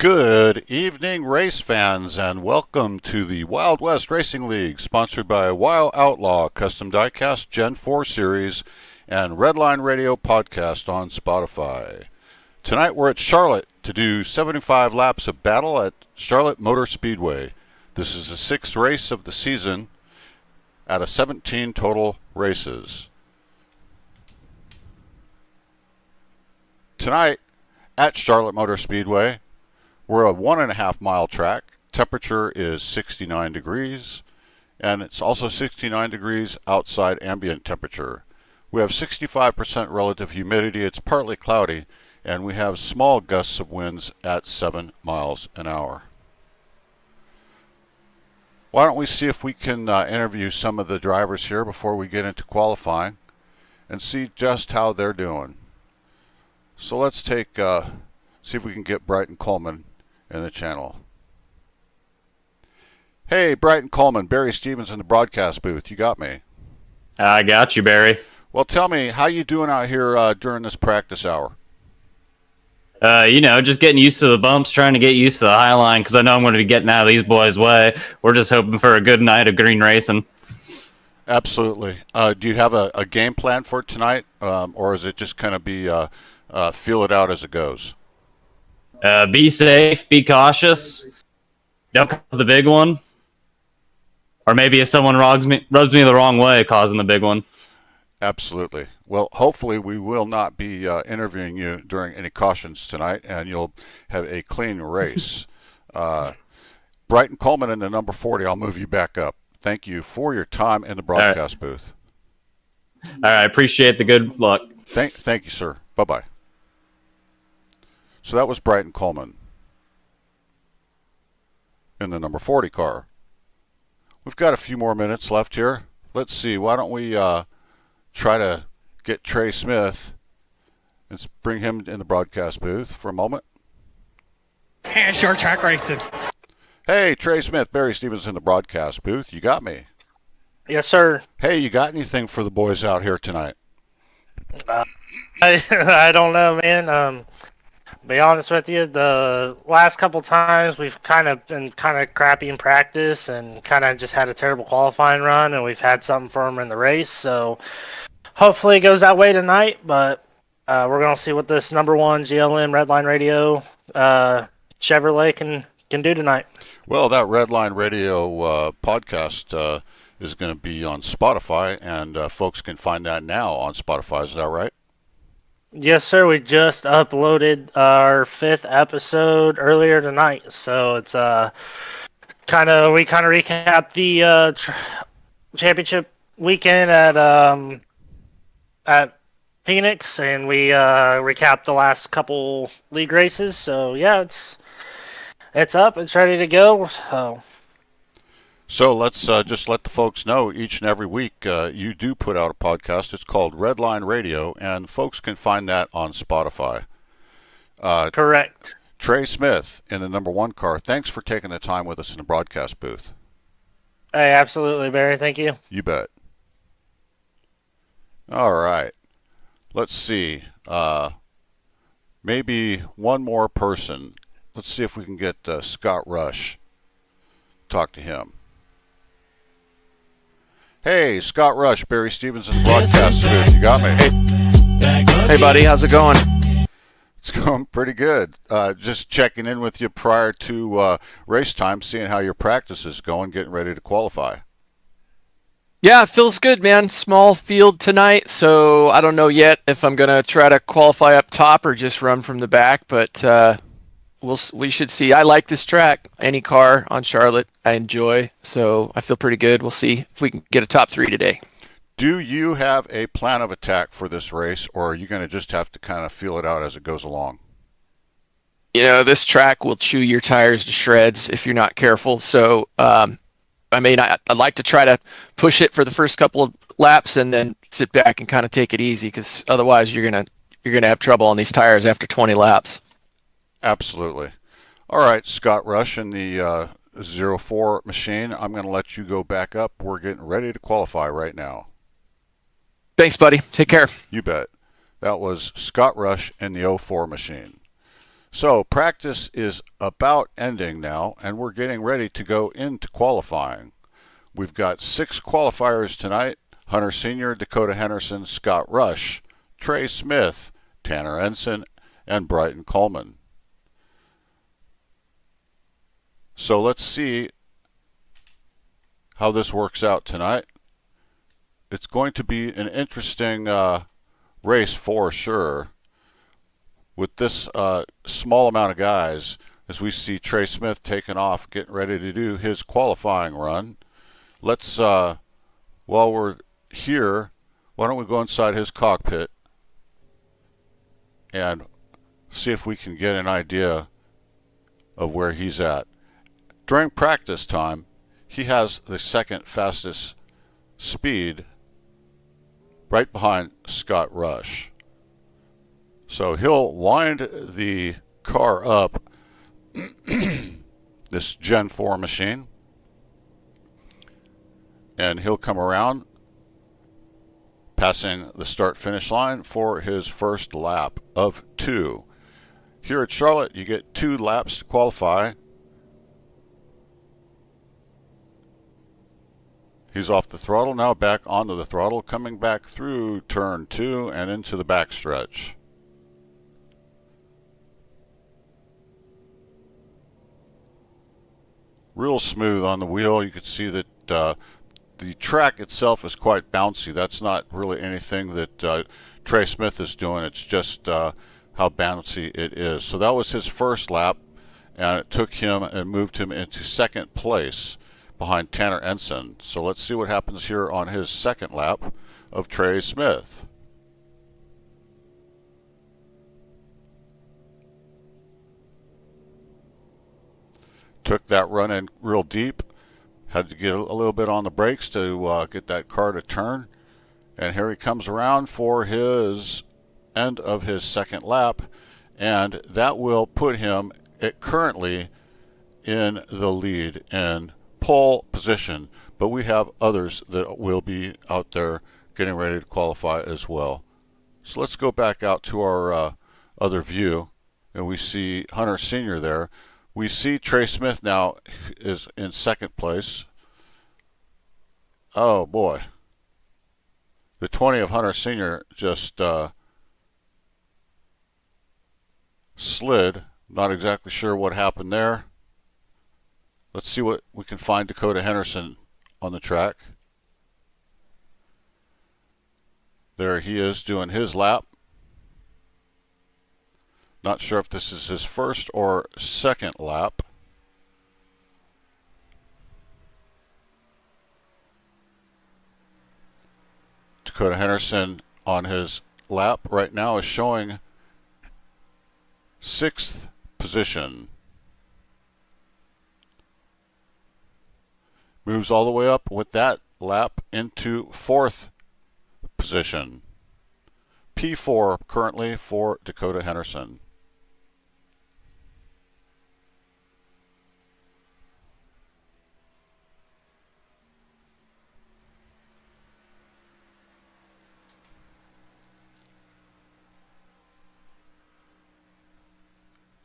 Good evening, race fans, and welcome to the Wild West Racing League, sponsored by Wild Outlaw Custom Diecast Gen 4 Series and Redline Radio Podcast on Spotify. Tonight we're at Charlotte to do 75 laps of battle at Charlotte Motor Speedway. This is the sixth race of the season out of 17 total races. Tonight at Charlotte Motor Speedway, we're a 1.5 mile track. Temperature is 69 degrees, and it's also 69 degrees outside ambient temperature. We have 65% relative humidity. It's partly cloudy, and we have small gusts of winds at 7 miles an hour. Why don't we see if we can interview some of the drivers here before we get into qualifying and see just how they're doing. So let's see if we can get Bryton Coleman in the channel. Hey, Bryton Coleman, Barry Stevens in the broadcast booth. You got me. I got you, Barry. Well, tell me, how you doing out here during this practice hour? Just getting used to the bumps, trying to get used to the high line, because I know I'm going to be getting out of these boys' way. We're just hoping for a good night of green racing. Absolutely. Do you have a game plan for tonight, or is it just kind of be feel it out as it goes? Be safe, be cautious. Don't cause the big one. Or maybe if someone rubs me the wrong way, causing the big one. Absolutely. Well, hopefully we will not be interviewing you during any cautions tonight, and you'll have a clean race. Bryton Coleman in the number 40, I'll move you back up. Thank you for your time in the broadcast booth. All right, appreciate the good luck. Thank you, sir. Bye-bye. So that was Bryton Coleman in the number 40 car. We've got a few more minutes left here. Let's see. Why don't we try to get Trey Smith and bring him in the broadcast booth for a moment. Hey, short track racing. Hey, Trey Smith, Barry Stevens in the broadcast booth. You got me. Yes, sir. Hey, you got anything for the boys out here tonight? I don't know, man. Be honest with you, the last couple times we've kind of been crappy in practice and kind of just had a terrible qualifying run, and we've had something for them in the race. So hopefully it goes that way tonight, but we're going to see what this number one GLM Redline Radio Chevrolet can do tonight. Well, that Redline Radio podcast is going to be on Spotify, and folks can find that now on Spotify. Is that right? Yes, sir. We just uploaded our 5th episode earlier tonight, so it's we kind of recapped the championship weekend at Phoenix, and we recapped the last couple league races. So yeah, it's up, it's ready to go. So let's just let the folks know each and every week you do put out a podcast. It's called Redline Radio, and folks can find that on Spotify. Correct. Trey Smith in the number 1 car, thanks for taking the time with us in the broadcast booth. Hey, absolutely, Barry. Thank you. You bet. All right. Let's see. Maybe one more person. Let's see if we can get Scott Rush. Talk to him. Hey, Scott Rush, Barry Stevens in the broadcast booth. You got me. Hey, buddy. How's it going? It's going pretty good. Just checking in with you prior to race time, seeing how your practice is going, getting ready to qualify. Yeah, it feels good, man. Small field tonight, so I don't know yet if I'm going to try to qualify up top or just run from the back, but we should see. I like this track. Any car on Charlotte I enjoy, so I feel pretty good. We'll see if we can get a top 3 today. Do you have a plan of attack for this race, or are you going to just have to kind of feel it out as it goes along? This track will chew your tires to shreds if you're not careful, so I'd like to try to push it for the first couple of laps and then sit back and kind of take it easy, because otherwise you're gonna have trouble on these tires after 20 laps. Absolutely. All right, Scott Rush in the 04 machine. I'm going to let you go back up. We're getting ready to qualify right now. Thanks, buddy. Take care. You bet. That was Scott Rush in the 04 machine. So practice is about ending now, and we're getting ready to go into qualifying. We've got 6 qualifiers tonight: Hunter Sr., Dakota Henderson, Scott Rush, Trey Smith, Tanner Ensign, and Bryton Coleman. So let's see how this works out tonight. It's going to be an interesting race for sure. With this small amount of guys, as we see Trey Smith taking off, getting ready to do his qualifying run. Let's, while we're here, why don't we go inside his cockpit and see if we can get an idea of where he's at. During practice time, he has the second fastest speed, right behind Scott Rush. So he'll wind the car up, this Gen 4 machine, and he'll come around, passing the start-finish line for his first lap of 2. Here at Charlotte, you get 2 laps to qualify. He's off the throttle, now back onto the throttle, coming back through turn 2 and into the backstretch. Real smooth on the wheel. You can see that the track itself is quite bouncy. That's not really anything that Trey Smith is doing. It's just how bouncy it is. So that was his first lap, and it took him and moved him into second place behind Tanner Ensign. So let's see what happens here on his second lap of Trey Smith. Took that run in real deep. Had to get a little bit on the brakes to get that car to turn. And here he comes around for his end of his second lap. And that will put him currently in the lead in pole position. But we have others that will be out there getting ready to qualify as well. So let's go back out to our other view. And we see Hunter Sr. there. We see Trey Smith now is in second place. Oh boy. The 20 of Hunter Sr. just slid. Not exactly sure what happened there. Let's see what we can find Dakota Henderson on the track. There he is doing his lap. Not sure if this is his first or second lap. Dakota Henderson on his lap right now is showing 6th position. Moves all the way up with that lap into 4th position. P4 currently for Dakota Henderson.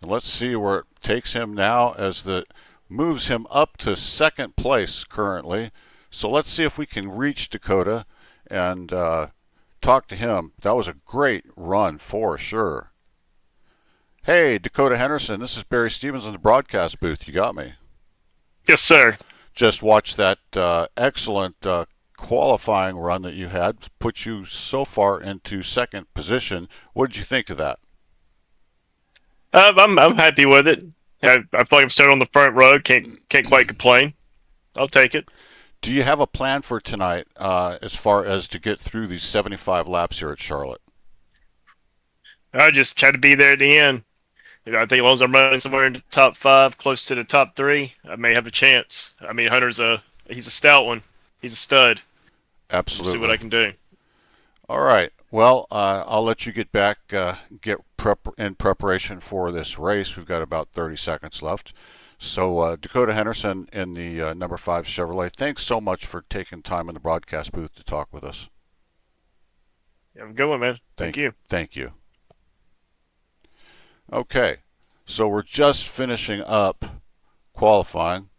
Let's see where it takes him now as the moves him up to second place currently. So let's see if we can reach Dakota and talk to him. That was a great run for sure. Hey, Dakota Henderson, this is Barry Stevens in the broadcast booth. You got me? Yes, sir. Just watched that excellent qualifying run that you had. Put you so far into second position. What did you think of that? I'm happy with it. I feel like I'm starting on the front row. Can't quite complain. I'll take it. Do you have a plan for tonight as far as to get through these 75 laps here at Charlotte? I just try to be there at the end. I think as long as I'm running somewhere in the top 5, close to the top 3, I may have a chance. I mean, Hunter's he's a stout one. He's a stud. Absolutely. See what I can do. All right. Well, I'll let you get back, in preparation for this race. We've got about 30 seconds left. So Dakota Henderson in the number 5 Chevrolet, thanks so much for taking time in the broadcast booth to talk with us. Yeah, have a good one, man. Thank you. Thank you. Okay. So we're just finishing up qualifying.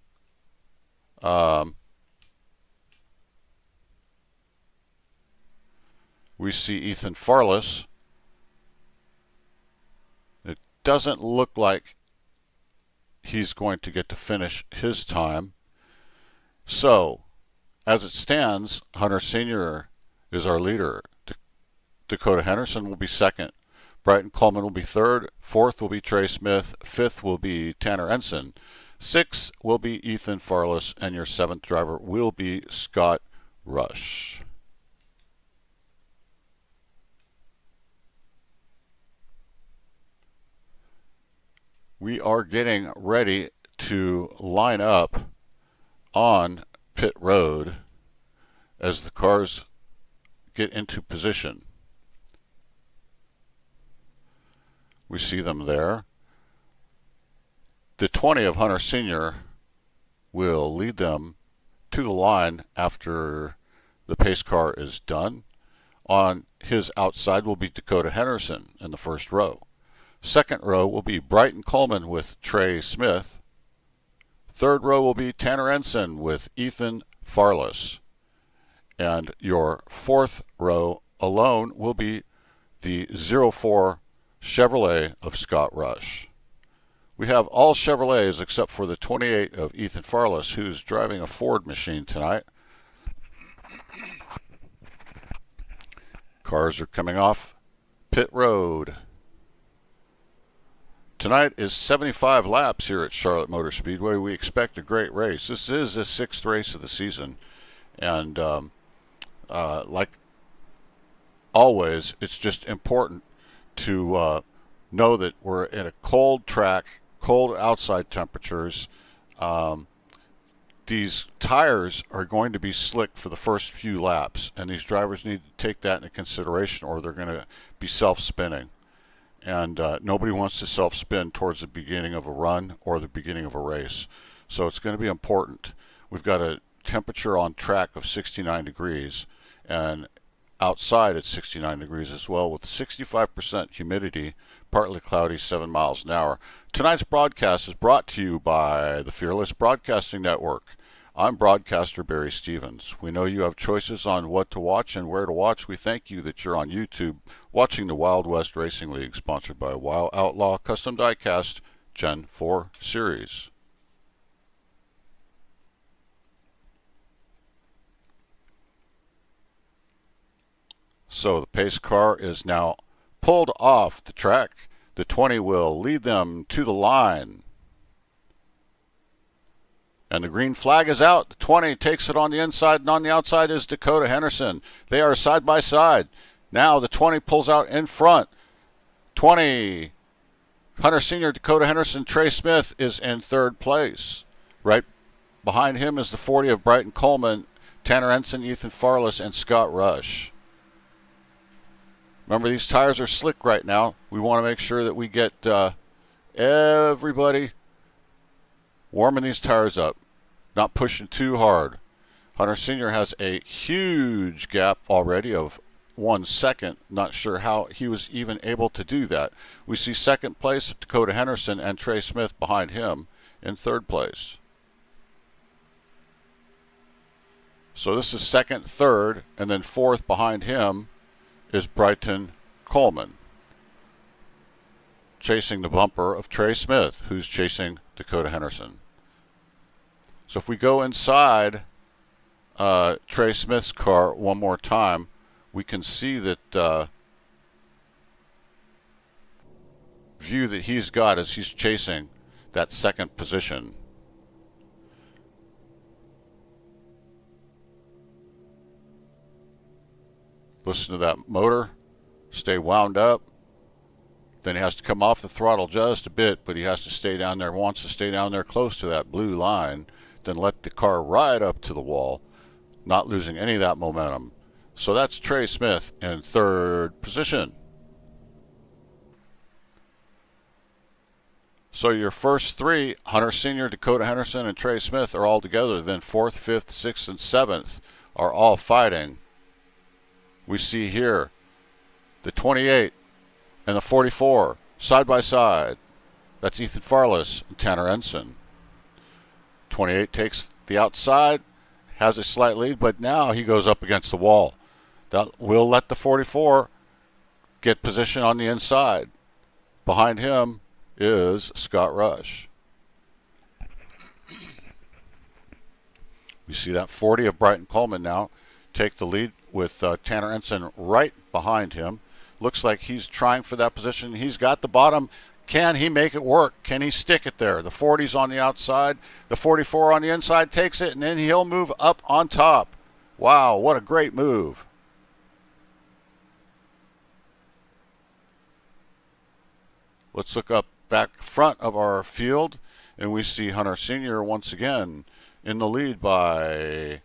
We see Ethan Farless. It doesn't look like he's going to get to finish his time. So, as it stands, Hunter Sr. is our leader. Dakota Henderson will be second. Bryton Coleman will be third. Fourth will be Trey Smith. Fifth will be Tanner Ensign. Sixth will be Ethan Farless. And your seventh driver will be Scott Rush. We are getting ready to line up on pit road as the cars get into position. We see them there. The 20 of Hunter Sr. will lead them to the line after the pace car is done. On his outside will be Dakota Henderson in the first row. Second row will be Bryton Coleman with Trey Smith. Third row will be Tanner Ensign with Ethan Farless. And your fourth row alone will be the 04 Chevrolet of Scott Rush. We have all Chevrolets except for the 28 of Ethan Farless, who's driving a Ford machine tonight. Cars are coming off pit road. Tonight is 75 laps here at Charlotte Motor Speedway. We expect a great race. This is the sixth race of the season. And like always, it's just important to know that we're in a cold track, cold outside temperatures. These tires are going to be slick for the first few laps, and these drivers need to take that into consideration or they're going to be self-spinning. And nobody wants to self-spin towards the beginning of a run or the beginning of a race. So it's going to be important. We've got a temperature on track of 69 degrees, and outside it's 69 degrees as well, with 65% humidity, partly cloudy, 7 miles an hour. Tonight's broadcast is brought to you by the Fearless Broadcasting Network. I'm broadcaster Barry Stevens. We know you have choices on what to watch and where to watch. We thank you that you're on YouTube watching the Wild West Racing League, sponsored by Wild Outlaw Custom Diecast Gen 4 Series. So the pace car is now pulled off the track. The 20 will lead them to the line. And the green flag is out. The 20 takes it on the inside, and on the outside is Dakota Henderson. They are side by side. Now the 20 pulls out in front. 20, Hunter Sr., Dakota Henderson, Trey Smith is in third place. Right behind him is the 40 of Bryton Coleman, Tanner Ensign, Ethan Farless, and Scott Rush. Remember, these tires are slick right now. We want to make sure that we get everybody warming these tires up, not pushing too hard. Hunter Sr. has a huge gap already of 1 second. Not sure how he was even able to do that. We see second place Dakota Henderson and Trey Smith behind him in third place. So this is second, third, and then fourth behind him is Bryton Coleman, chasing the bumper of Trey Smith, who's chasing Dakota Henderson. So if we go inside Trey Smith's car one more time, we can see that view that he's got as he's chasing that second position. Listen to that motor, stay wound up. Then he has to come off the throttle just a bit, but he has to stay down there, wants to stay down there close to that blue line, then let the car ride up to the wall, not losing any of that momentum. So that's Trey Smith in third position. So your first three, Hunter Sr., Dakota Henderson, and Trey Smith, are all together. Then fourth, fifth, sixth, and seventh are all fighting. We see here the 28 and the 44 side by side. That's Ethan Farless and Tanner Ensign. 28 takes the outside, has a slight lead, but now he goes up against the wall. That will let the 44 get position on the inside. Behind him is Scott Rush. We see that 40 of Bryton Coleman now take the lead with Tanner Ensign right behind him. Looks like he's trying for that position. He's got the bottom. Can he make it work? Can he stick it there? The 40's on the outside. The 44 on the inside takes it, and then he'll move up on top. Wow, what a great move. Let's look up back front of our field, and we see Hunter Sr. once again in the lead by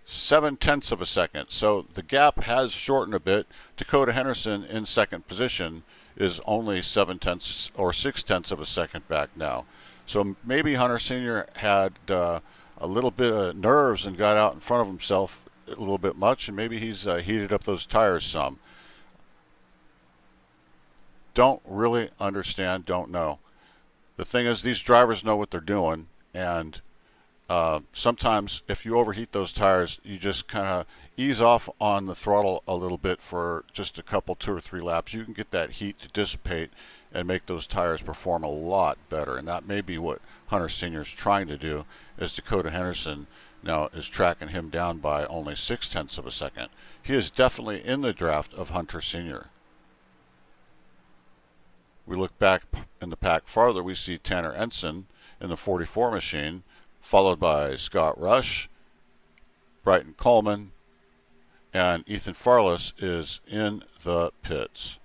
0.7 of a second. So the gap has shortened a bit. Dakota Henderson in second position is only 0.7 or 0.6 of a second back now. So maybe Hunter Sr. had a little bit of nerves and got out in front of himself a little bit much, and maybe he's heated up those tires some. Don't really understand, don't know. The thing is, these drivers know what they're doing, and sometimes if you overheat those tires, you just kind of ease off on the throttle a little bit for just a couple, 2 or 3 laps. You can get that heat to dissipate and make those tires perform a lot better, and that may be what Hunter Sr. is trying to do, as Dakota Henderson now is tracking him down by only 0.6 of a second. He is definitely in the draft of Hunter Sr. We look back in the pack farther, we see Tanner Ensign in the 44 machine, followed by Scott Rush, Bryton Coleman, and Ethan Farless is in the pits.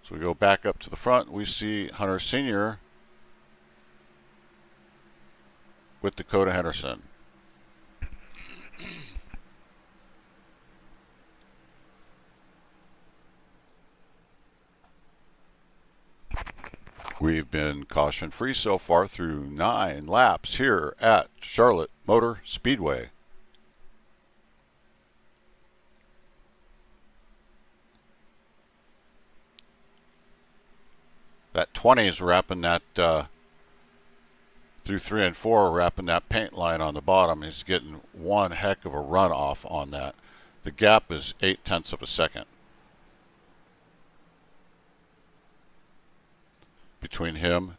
So we go back up to the front, we see Hunter Sr. with Dakota Henderson. We've been caution-free so far through 9 laps here at Charlotte Motor Speedway. That 20 is wrapping that, through 3 and 4, wrapping that paint line on the bottom. He's getting one heck of a runoff on that. The gap is 0.8 of a second between him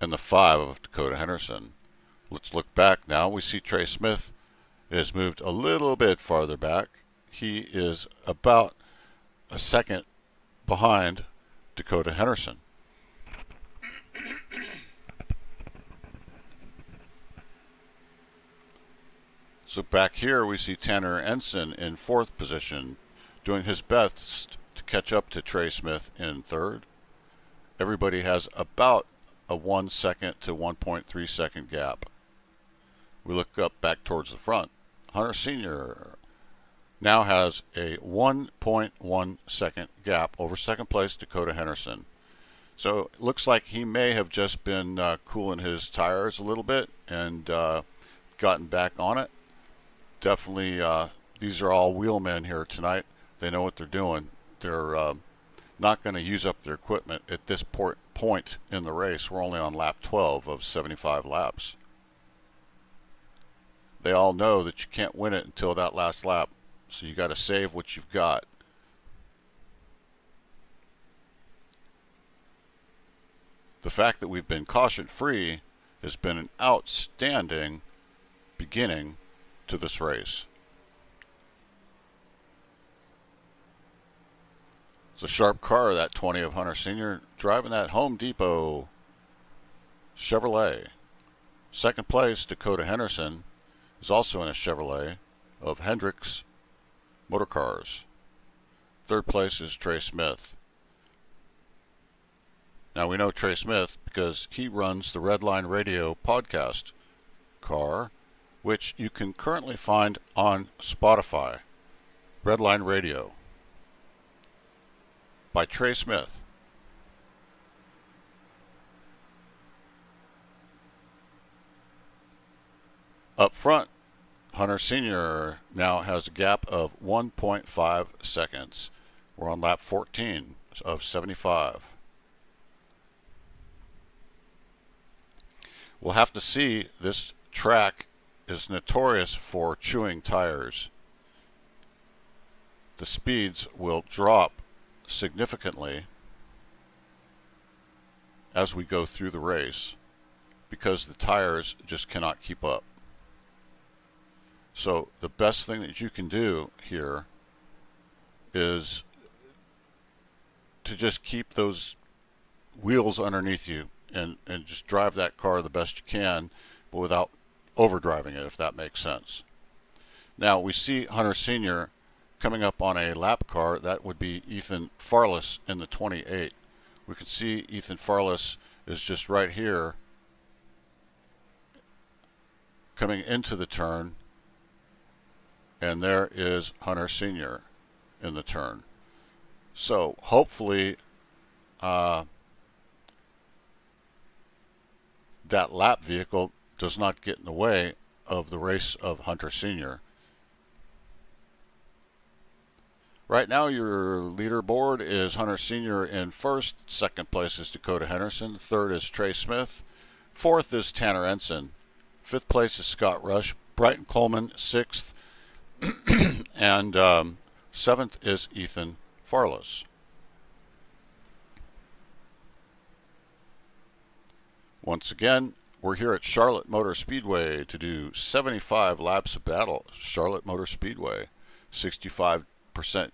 and the 5 of Dakota Henderson. Let's look back now. We see Trey Smith has moved a little bit farther back. He is about a second behind Dakota Henderson. So back here we see Tanner Ensign in 4th position, doing his best to catch up to Trey Smith in 3rd. Everybody has about a 1 second to 1.3 second gap. We look up back towards the front. Hunter Sr. now has a 1.1 second gap over second place Dakota Henderson. So it looks like he may have just been cooling his tires a little bit and gotten back on it. Definitely, these are all wheelmen here tonight. They know what they're doing. They're not going to use up their equipment at this point in the race. We're only on lap 12 of 75 laps. They all know that you can't win it until that last lap, so you got to save what you've got. The fact that we've been caution-free has been an outstanding beginning to this race. It's a sharp car, that 20 of Hunter Sr., driving that Home Depot Chevrolet. Second place, Dakota Henderson, is also in a Chevrolet of Hendricks Motorcars. Third place is Trey Smith. Now we know Trey Smith because he runs the Redline Radio podcast car, which you can currently find on Spotify. Redline Radio by Trey Smith. Up front, Hunter Sr. now has a gap of 1.5 seconds. We're on lap 14, laps of 75. We'll have to see. This track is notorious for chewing tires. The speeds will drop significantly as we go through the race because the tires just cannot keep up. So the best thing that you can do here is to just keep those wheels underneath you and just drive that car the best you can, but without overdriving it, if that makes sense. Now we see Hunter Sr. coming up on a lap car. That would be Ethan Farless in the 28. We can see Ethan Farless is just right here coming into the turn, and there is Hunter Sr. in the turn. So hopefully that lap vehicle does not get in the way of the race of Hunter Sr. Right now your leaderboard is Hunter Sr. in first, second place is Dakota Henderson, third is Trey Smith, fourth is Tanner Ensign, fifth place is Scott Rush, Bryton Coleman sixth, and seventh is Ethan Farless. Once again, we're here at Charlotte Motor Speedway to do 75 laps of battle. Charlotte Motor Speedway, 65%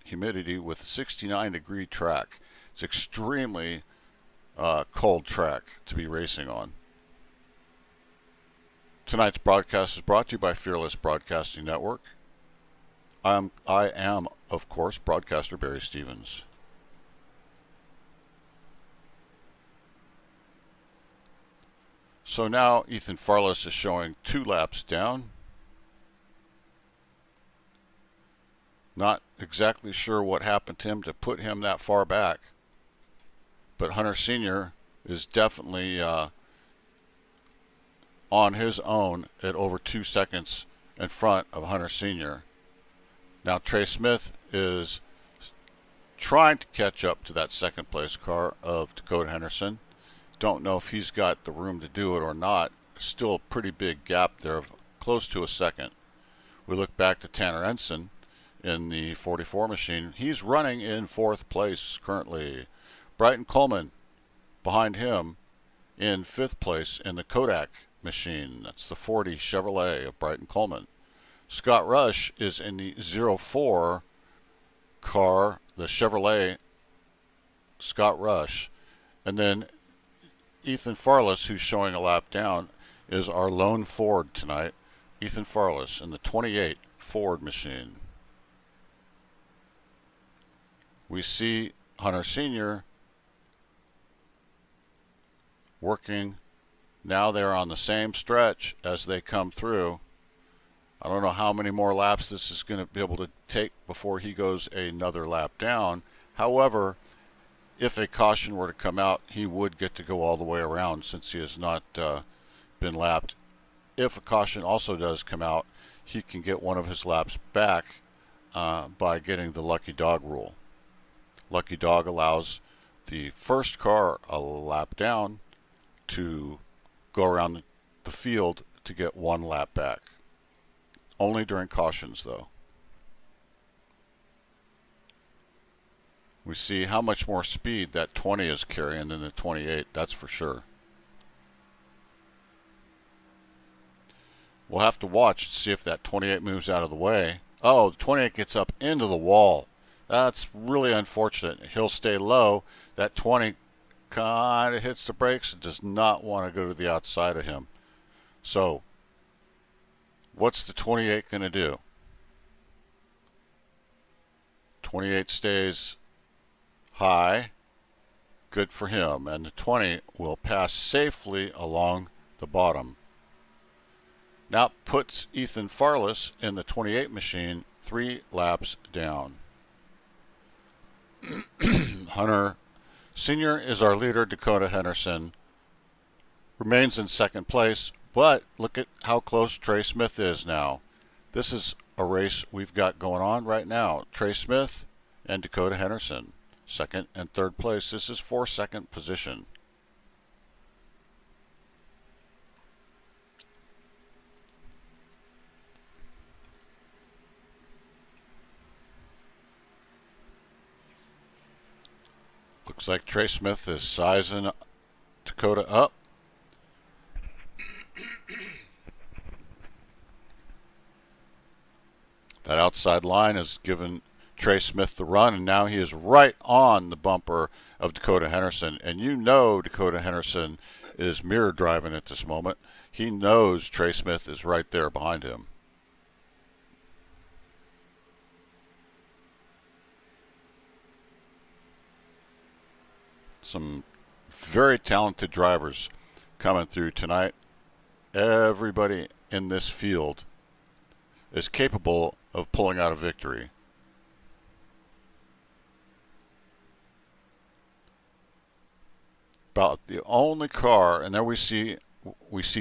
humidity with a 69-degree track. It's extremely cold track to be racing on. Tonight's broadcast is brought to you by Fearless Broadcasting Network. I am, of course, broadcaster Barry Stevens. So now Ethan Farless is showing 2 laps down. Not exactly sure what happened to him to put him that far back, but Hunter Sr. is definitely on his own at over 2 seconds in front of Hunter Sr. Now Trey Smith is trying to catch up to that second place car of Dakota Henderson. Don't know if he's got the room to do it or not. Still a pretty big gap there of close to a second. We look back to Tanner Ensign in the 44 machine. He's running in 4th place currently. Bryton Coleman behind him in 5th place in the Kodak machine. That's the 40 Chevrolet of Bryton Coleman. Scott Rush is in the 04 car, the Chevrolet Scott Rush. And then Ethan Farless, who's showing a lap down, is our lone Ford tonight. Ethan Farless in the 28 Ford machine. We see Hunter Sr. working. Now they're on the same stretch as they come through. I don't know how many more laps this is going to be able to take before he goes another lap down. However, if a caution were to come out, he would get to go all the way around since he has not been lapped. If a caution also does come out, he can get one of his laps back by getting the lucky dog rule. Lucky dog allows the first car a lap down to go around the field to get 1 lap back. Only during cautions, though. We see how much more speed that 20 is carrying than the 28, that's for sure. We'll have to watch to see if that 28 moves out of the way. Oh, the 28 gets up into the wall. That's really unfortunate. He'll stay low. That 20 kind of hits the brakes and does not want to go to the outside of him. So, what's the 28 going to do? 28 stays high. Good for him. And the 20 will pass safely along the bottom. Now puts Ethan Farless in the 28 machine 3 laps down. Hunter Sr. is our leader. Dakota Henderson remains in 2nd place, but look at how close Trey Smith is now. This is a race we've got going on right now. Trey Smith and Dakota Henderson. second and third place. This is for second position. Looks like Trey Smith is sizing Dakota up. That outside line has given Trey Smith the run, and now he is right on the bumper of Dakota Henderson. And you know Dakota Henderson is mirror driving at this moment. He knows Trey Smith is right there behind him. Some very talented drivers coming through tonight. Everybody in this field is capable of pulling out a victory. About the only car, and there we see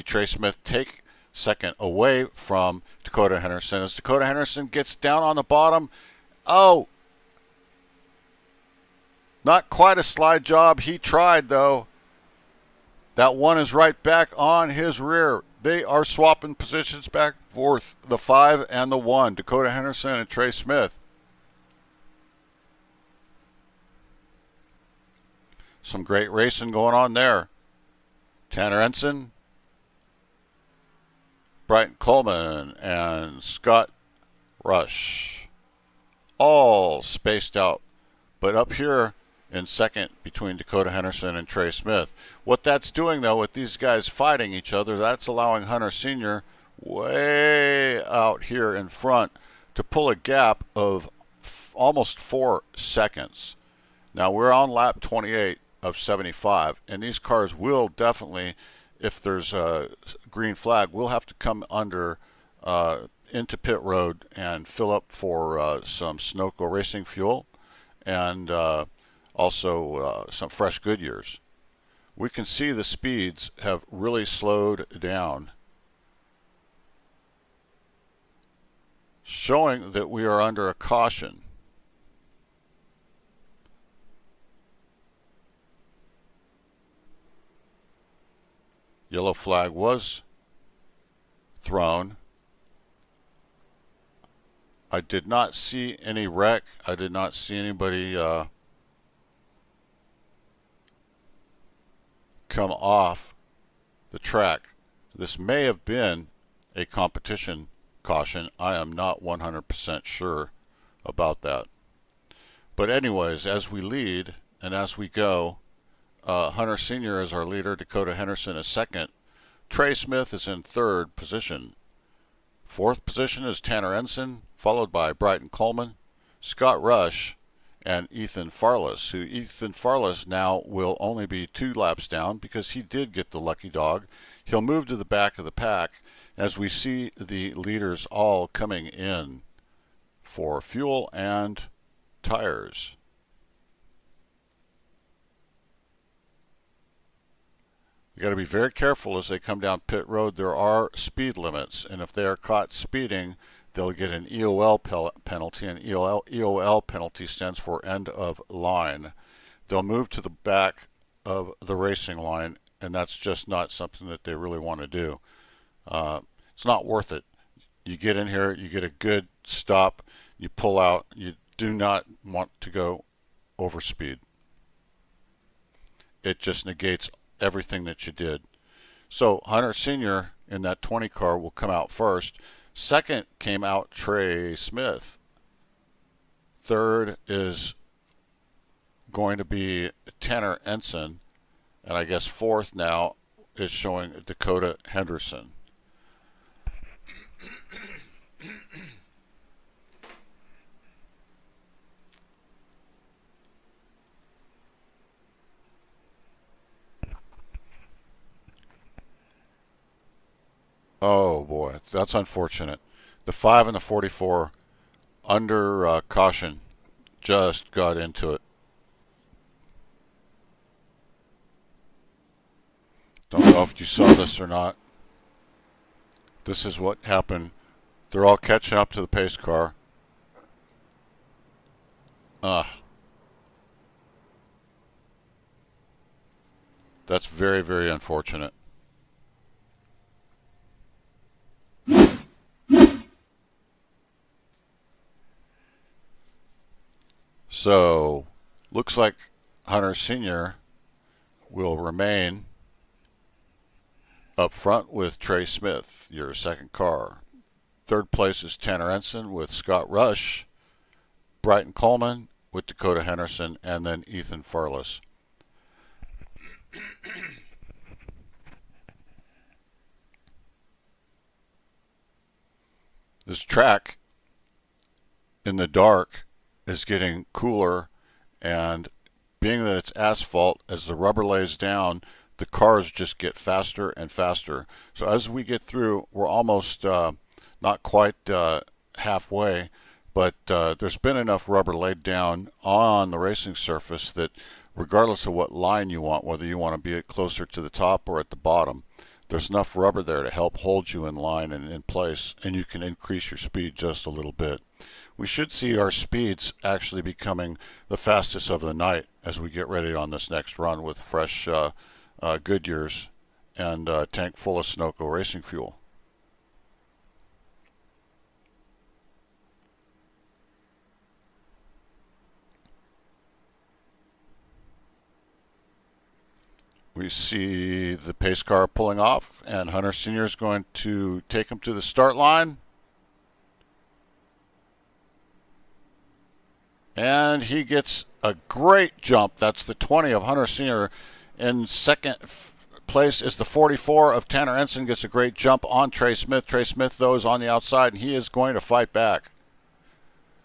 Trey Smith take second away from Dakota Henderson as Dakota Henderson gets down on the bottom. Oh, not quite a slide job. He tried, though. That one is right back on his rear. They are swapping positions back and forth, the 5 and the 1, Dakota Henderson and Trey Smith. Some great racing going on there. Tanner Ensign, Brighton Coleman, and Scott Rush. All spaced out. But up here in second between Dakota Henderson and Trey Smith. What that's doing, though, with these guys fighting each other, that's allowing Hunter Sr. way out here in front to pull a gap of almost 4 seconds. Now, we're on lap 28 of 75, and these cars will definitely, if there's a green flag, will have to come under into pit road and fill up for some Sunoco Racing fuel and also some fresh Goodyears. We can see the speeds have really slowed down, showing that we are under a caution. Yellow flag was thrown. I did not see any wreck. I did not see anybody come off the track. This may have been a competition caution. I am not 100% sure about that. But anyways, as we lead and as we go, Hunter Sr. is our leader. Dakota Henderson is second. Trey Smith is in third position. Fourth position is Tanner Ensign, followed by Brighton Coleman, Scott Rush, and Ethan Farless, who Ethan Farless now will only be 2 laps down because he did get the lucky dog. He'll move to the back of the pack as we see the leaders all coming in for fuel and tires. You got to be very careful as they come down pit road. There are speed limits, and if they are caught speeding, they'll get an EOL penalty, and EOL penalty stands for end of line. They'll move to the back of the racing line, and that's just not something that they really want to do. It's not worth it. You get in here, you get a good stop, you pull out. You do not want to go over speed. It just negates everything that you did. So Hunter Sr. in that 20 car will come out first. Second came out Trey Smith. Third is going to be Tanner Ensign. And I guess fourth now is showing Dakota Henderson. Oh boy, that's unfortunate. The 5 and the 44 under caution just got into it. Don't know if you saw this or not. This is what happened. They're all catching up to the pace car. That's very, very unfortunate. So, looks like Hunter Sr. will remain up front with Trey Smith, your second car. Third place is Tanner Ensign with Scott Rush, Bryton Coleman with Dakota Henderson, and then Ethan Farless. This track in the dark is getting cooler, and being that it's asphalt, as the rubber lays down, the cars just get faster and faster. So as we get through, we're almost not quite halfway, but there's been enough rubber laid down on the racing surface that regardless of what line you want, whether you want to be closer to the top or at the bottom, there's enough rubber there to help hold you in line and in place, and you can increase your speed just a little bit. We should see our speeds actually becoming the fastest of the night as we get ready on this next run with fresh Goodyears and a tank full of Sunoco racing fuel. We see the pace car pulling off, and Hunter Sr. is going to take him to the start line. And he gets a great jump. That's the 20 of Hunter Sr. In second place is the 44 of Tanner Ensign. Gets a great jump on Trey Smith. Trey Smith, though, is on the outside, and he is going to fight back.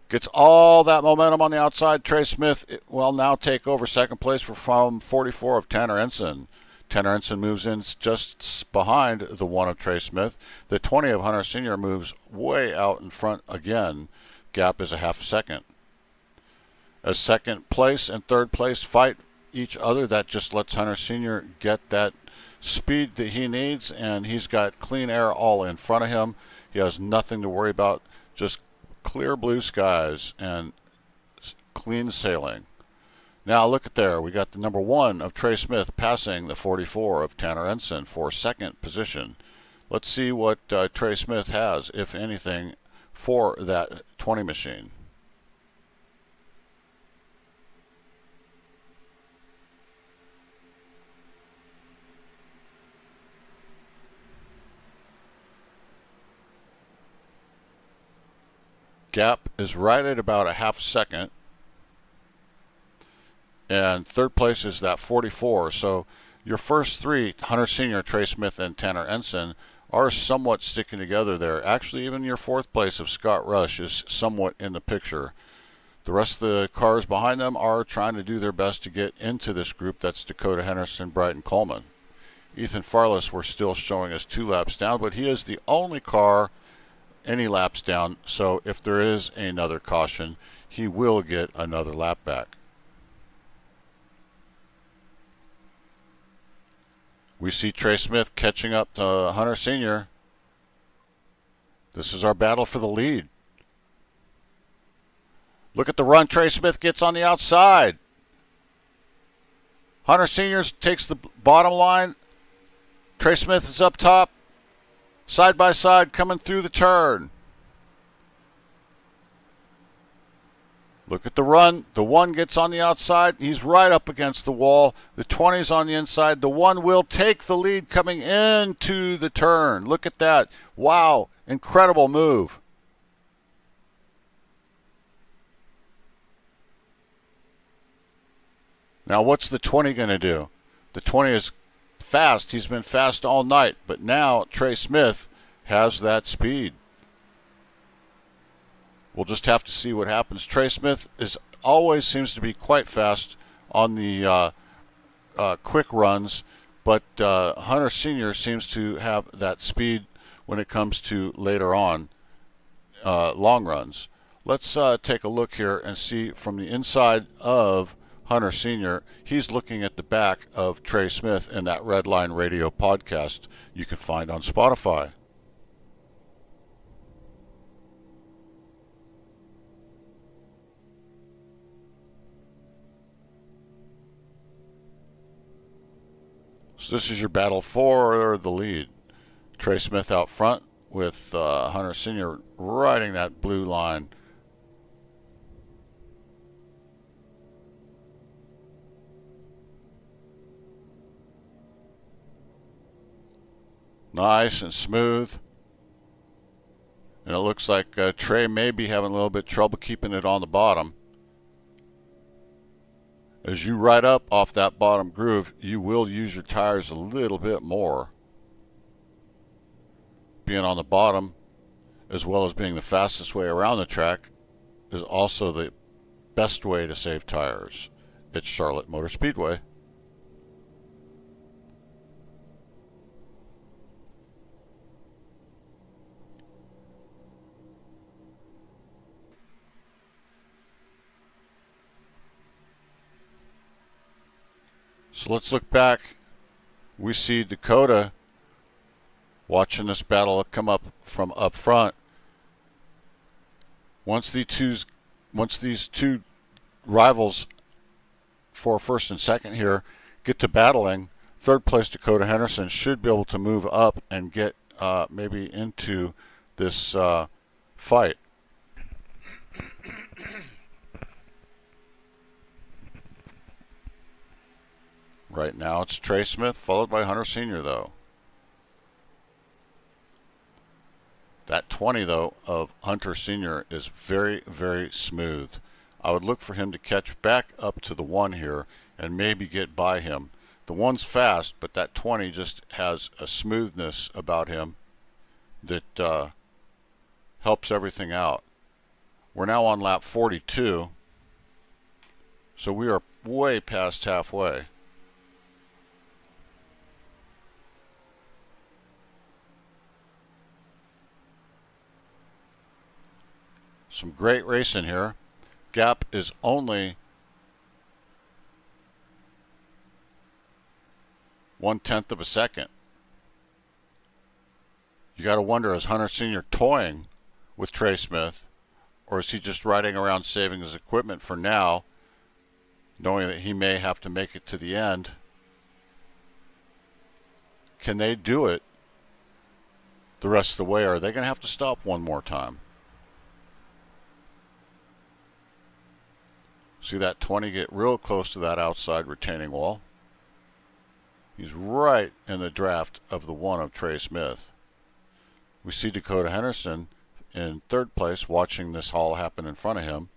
Gets all that momentum on the outside. Trey Smith will now take over second place from 44 of Tanner Ensign. Tanner Ensign moves in just behind the 1 of Trey Smith. The 20 of Hunter Sr. moves way out in front again. Gap is a half a second. As second place and third place fight each other, that just lets Hunter Sr. get that speed that he needs, and he's got clean air all in front of him. He has nothing to worry about, just clear blue skies and clean sailing. Now look at there. We got the number 1 of Trey Smith passing the 44 of Tanner Ensign for second position. Let's see what Trey Smith has, if anything, for that 20 machine. Gap is right at about a half second. And third place is that 44. So your first 3, Hunter Sr., Trey Smith, and Tanner Ensign, are somewhat sticking together there. Actually, even your fourth place of Scott Rush is somewhat in the picture. The rest of the cars behind them are trying to do their best to get into this group. That's Dakota Henderson, Bryton Coleman. Ethan Farless, we're still showing us 2 laps down, but he is the only car any laps down, so if there is another caution, he will get another lap back. We see Trey Smith catching up to Hunter Sr. This is our battle for the lead. Look at the run Trey Smith gets on the outside. Hunter Sr. takes the bottom line. Trey Smith is up top. Side by side coming through the turn. Look at the run. The 1 gets on the outside. He's right up against the wall. The 20's on the inside. The 1 will take the lead coming into the turn. Look at that. Wow. Incredible move. Now what's the 20 going to do? The 20 is fast. He's been fast all night, but now Trey Smith has that speed. We'll just have to see what happens. Trey Smith always seems to be quite fast on the quick runs, but Hunter Sr. seems to have that speed when it comes to later on long runs. Let's take a look here and see from the inside of Hunter Sr. He's looking at the back of Trey Smith in that Redline Radio podcast you can find on Spotify. So this is your battle for the lead. Trey Smith out front with Hunter Sr. riding that blue line. Nice and smooth. And it looks like Trey may be having a little bit of trouble keeping it on the bottom. As you ride up off that bottom groove, you will use your tires a little bit more. Being on the bottom, as well as being the fastest way around the track, is also the best way to save tires. It's Charlotte Motor Speedway. So let's look back. We see Dakota watching this battle come up from up front. Once these two rivals for first and second here get to battling, third place Dakota Henderson should be able to move up and get maybe into this fight. Right now it's Trey Smith, followed by Hunter Sr., though. That 20, though, of Hunter Sr. is very, very smooth. I would look for him to catch back up to the 1 here and maybe get by him. The 1's fast, but that 20 just has a smoothness about him that helps everything out. We're now on lap 42, so we are way past halfway. Some great racing here. Gap is only 1/10 of a second. You got to wonder, is Hunter Sr. toying with Trey Smith, or is he just riding around saving his equipment for now, knowing that he may have to make it to the end? Can they do it the rest of the way, or are they going to have to stop one more time? See that 20 get real close to that outside retaining wall. He's right in the draft of the 1 of Trey Smith. We see Dakota Henderson in third place watching this all happen in front of him.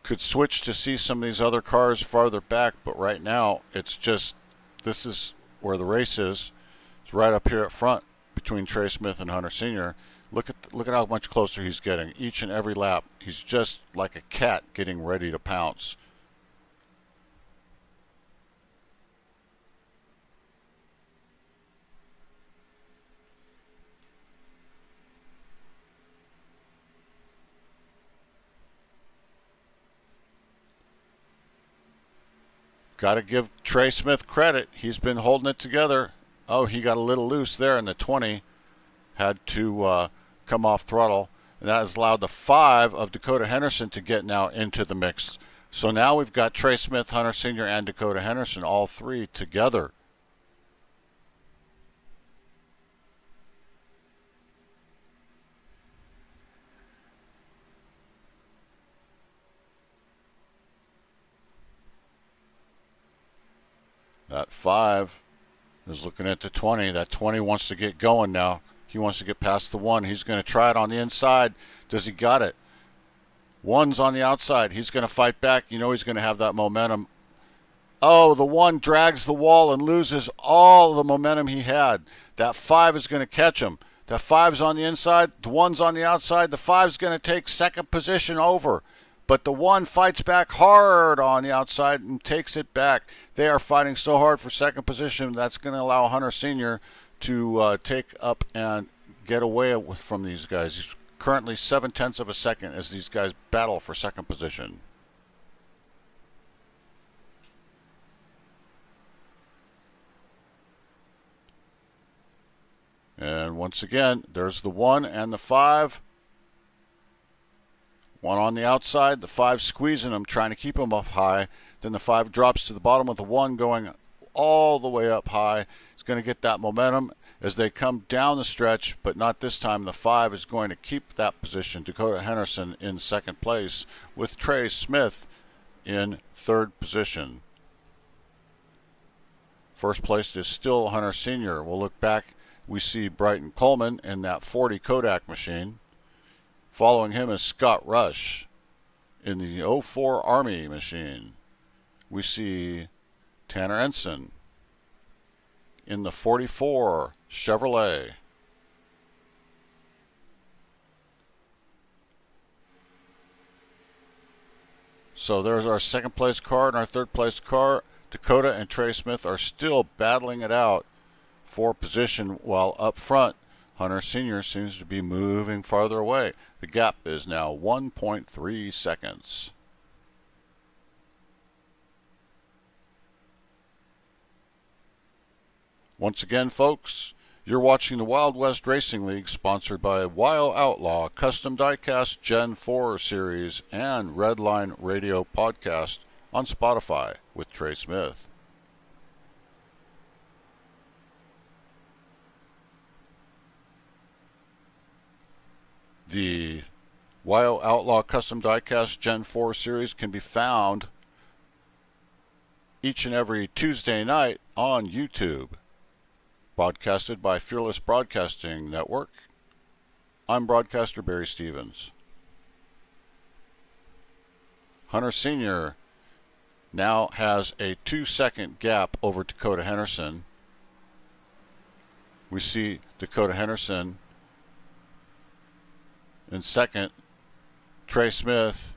Could switch to see some of these other cars farther back, but right now it's just, this is where the race is. It's right up here at front between Trey Smith and Hunter Sr. Look at how much closer he's getting. Each and every lap, he's just like a cat getting ready to pounce. Got to give Trey Smith credit. He's been holding it together. Oh, he got a little loose there, and the 20 had to come off throttle. And that has allowed the 5 of Dakota Henderson to get now into the mix. So now we've got Trey Smith, Hunter Sr., and Dakota Henderson, all 3 together. That 5 is looking at the 20. That 20 wants to get going now. He wants to get past the 1. He's going to try it on the inside. Does he got it? 1's on the outside. He's going to fight back. You know he's going to have that momentum. Oh, the 1 drags the wall and loses all the momentum he had. That 5 is going to catch him. That 5's on the inside. The 1's on the outside. The 5's going to take second position over. But the 1 fights back hard on the outside and takes it back. They are fighting so hard for second position. That's going to allow Hunter Sr. to take up and get away from these guys. He's currently 0.7 of a second as these guys battle for second position. And once again, there's the 1 and the 5. One on the outside, the 5 squeezing him, trying to keep him up high. Then the 5 drops to the bottom with the 1 going all the way up high. He's going to get that momentum as they come down the stretch, but not this time. The 5 is going to keep that position. Dakota Henderson in second place with Trey Smith in third position. First place is still Hunter Sr. We'll look back. We see Brighton Coleman in that 40 Kodak machine. Following him is Scott Rush in the 04 Army machine. We see Tanner Ensign in the 44 Chevrolet. So there's our second place car and our third place car. Dakota and Trey Smith are still battling it out for position, while up front Hunter Sr. seems to be moving farther away. The gap is now 1.3 seconds. Once again, folks, you're watching the Wild West Racing League, sponsored by Wild Outlaw Custom Diecast Gen 4 Series and Redline Radio Podcast on Spotify with Trey Smith. The Wild Outlaw Custom Diecast Gen 4 Series can be found each and every Tuesday night on YouTube. Broadcasted by Fearless Broadcasting Network. I'm broadcaster Barry Stevens. Hunter Sr. now has a 2-second gap over Dakota Henderson. We see Dakota Henderson in second. Trey Smith,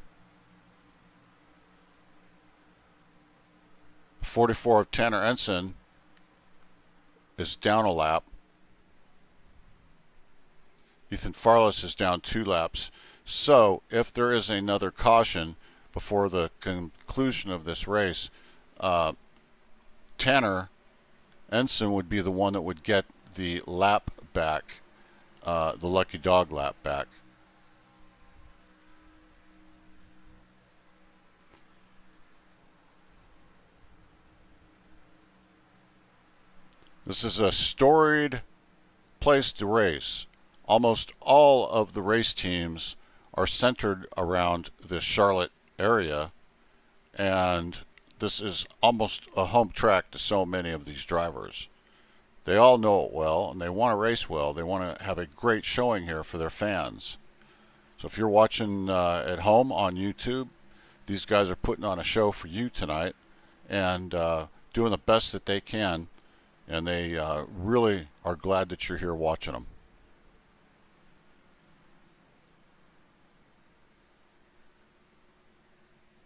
44 of Tanner Ensign, is down a lap. Ethan Farless is down 2 laps. So if there is another caution before the conclusion of this race, Tanner Ensign would be the one that would get the lap back, the lucky dog lap back. This is a storied place to race. Almost all of the race teams are centered around the Charlotte area, and this is almost a home track to so many of these drivers. They all know it well, and they want to race well. They want to have a great showing here for their fans. So if you're watching at home on YouTube, these guys are putting on a show for you tonight and doing the best that they can. And they really are glad that you're here watching them.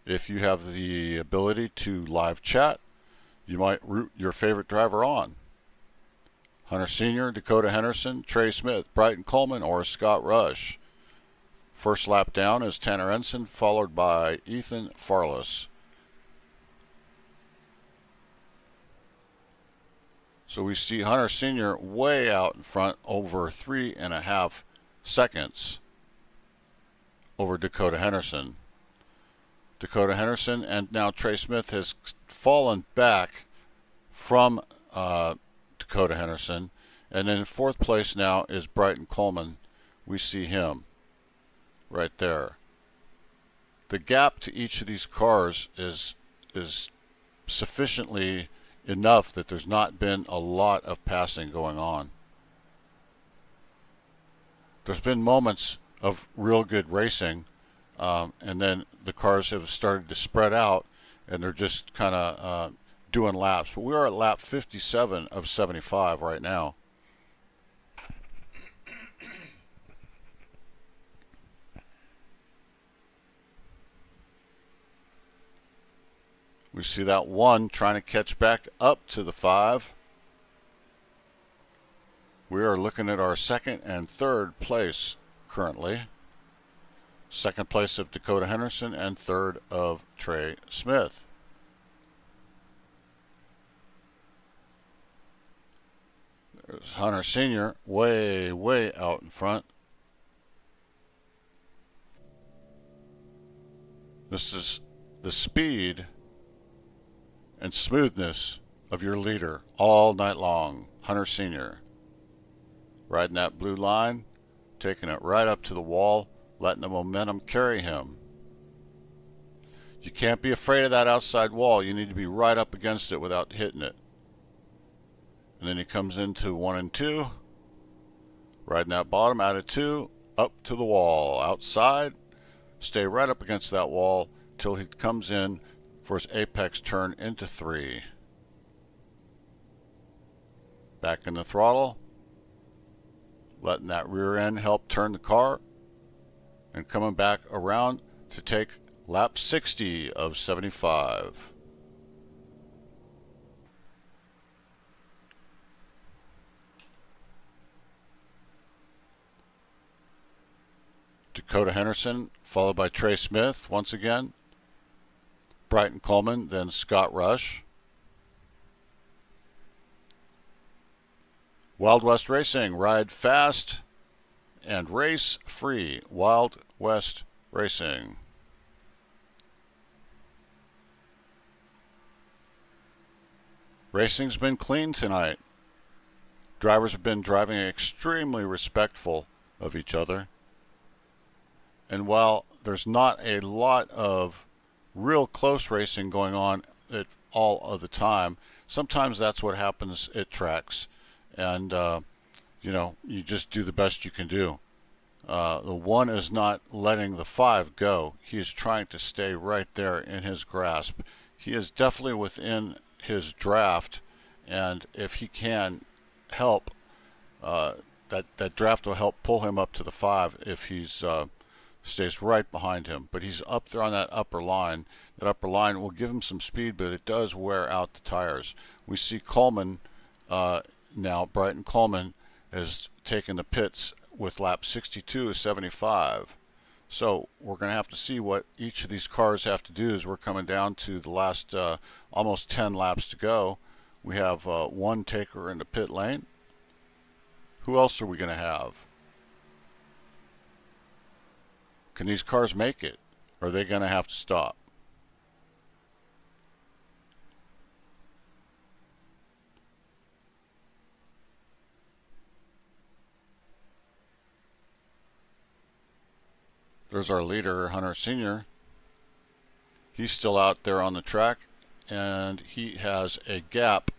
If you have the ability to live chat, you might root your favorite driver on. Hunter Sr., Dakota Henderson, Trey Smith, Brighton Coleman, or Scott Rush. First lap down is Tanner Ensign, followed by Ethan Farless. So we see Hunter Sr. way out in front, over 3.5 seconds over Dakota Henderson. Dakota Henderson and now Trey Smith has fallen back from Dakota Henderson. And then in fourth place now is Brighton Coleman. We see him right there. The gap to each of these cars is sufficiently enough that there's not been a lot of passing going on. There's been moments of real good racing, and then the cars have started to spread out, and they're just kind of doing laps. But we are at lap 57 of 75 right now. We see that 1 trying to catch back up to the 5. We are looking at our second and third place currently. Second place of Dakota Henderson and third of Trey Smith. There's Hunter Sr. way out in front. This is the speed and smoothness of your leader all night long. Hunter Sr. riding that blue line, taking it right up to the wall, letting the momentum carry him. You can't be afraid of that outside wall. You need to be right up against it without hitting it. And then he comes into 1 and 2, riding that bottom out of 2, up to the wall, outside, stay right up against that wall till he comes in for his apex turn into 3. Back in the throttle, letting that rear end help turn the car, and coming back around to take lap 60 of 75. Dakota Henderson, followed by Trey Smith once again. Bryton Coleman, then Scott Rush. Wild West Racing, ride fast and race free. Wild West Racing. Racing's been clean tonight. Drivers have been driving extremely respectful of each other. And while there's not a lot of real close racing going on at all of the time, sometimes that's what happens at tracks. And, you just do the best you can do. The 1 is not letting the 5 go. He is trying to stay right there in his grasp. He is definitely within his draft, and if he can help, that draft will help pull him up to the 5 if he's stays right behind him. But he's up there on that upper line. That upper line will give him some speed, but it does wear out the tires. We see Coleman now. Bryton Coleman has taken the pits with lap 62 of 75. So we're going to have to see what each of these cars have to do as we're coming down to the last almost 10 laps to go. We have one taker in the pit lane. Who else are we going to have? Can these cars make it? Or are they going to have to stop? There's our leader, Hunter Sr. He's still out there on the track, and he has a gap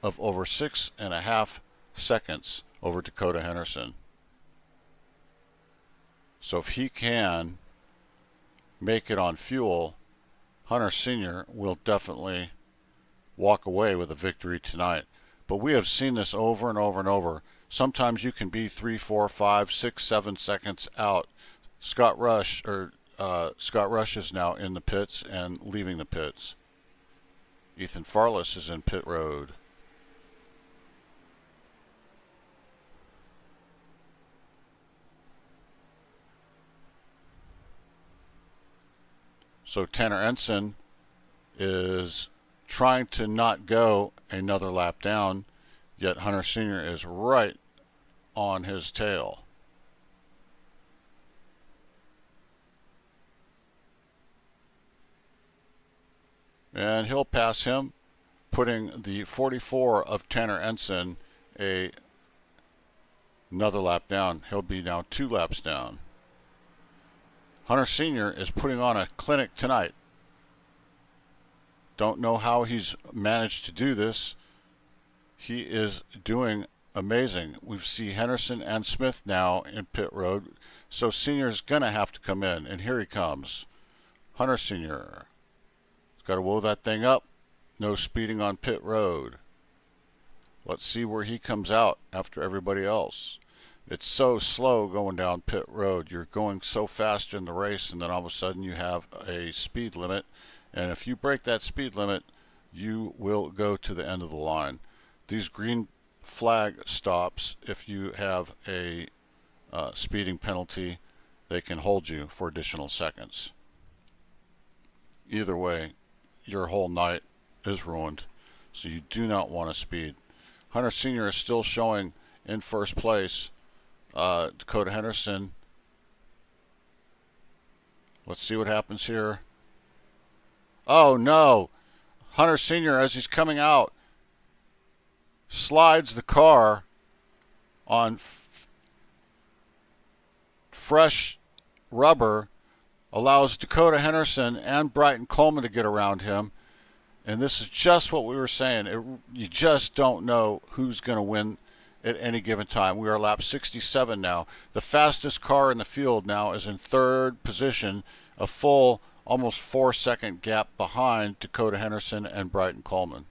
of over 6.5 seconds over Dakota Henderson. So if he can make it on fuel, Hunter Sr. will definitely walk away with a victory tonight. But we have seen this over and over and over. Sometimes you can be 3, 4, 5, 6, 7 seconds out. Scott Rush is now in the pits and leaving the pits. Ethan Farless is in pit road. So Tanner Ensign is trying to not go another lap down, yet Hunter Sr. is right on his tail. And he'll pass him, putting the 44 of Tanner Ensign another lap down. He'll be now 2 laps down. Hunter Sr. is putting on a clinic tonight. Don't know how he's managed to do this. He is doing amazing. We see Henderson and Smith now in pit road, so Sr.'s going to have to come in, and here he comes. Hunter Sr. Got to woe that thing up. No speeding on pit road. Let's see where he comes out after everybody else. It's so slow going down pit road. You're going so fast in the race, and then all of a sudden you have a speed limit. And if you break that speed limit, you will go to the end of the line. These green flag stops, if you have a speeding penalty, they can hold you for additional seconds. Either way, your whole night is ruined. So you do not want to speed. Hunter Sr. is still showing in first place. Dakota Henderson. Let's see what happens here. Oh no! Hunter Sr., as he's coming out, slides the car on fresh rubber, allows Dakota Henderson and Brighton Coleman to get around him. And this is just what we were saying. You just don't know who's going to win at any given time. We are lap 67 now. The fastest car in the field now is in third position, a full almost 4-second gap behind Dakota Henderson and Brighton Coleman.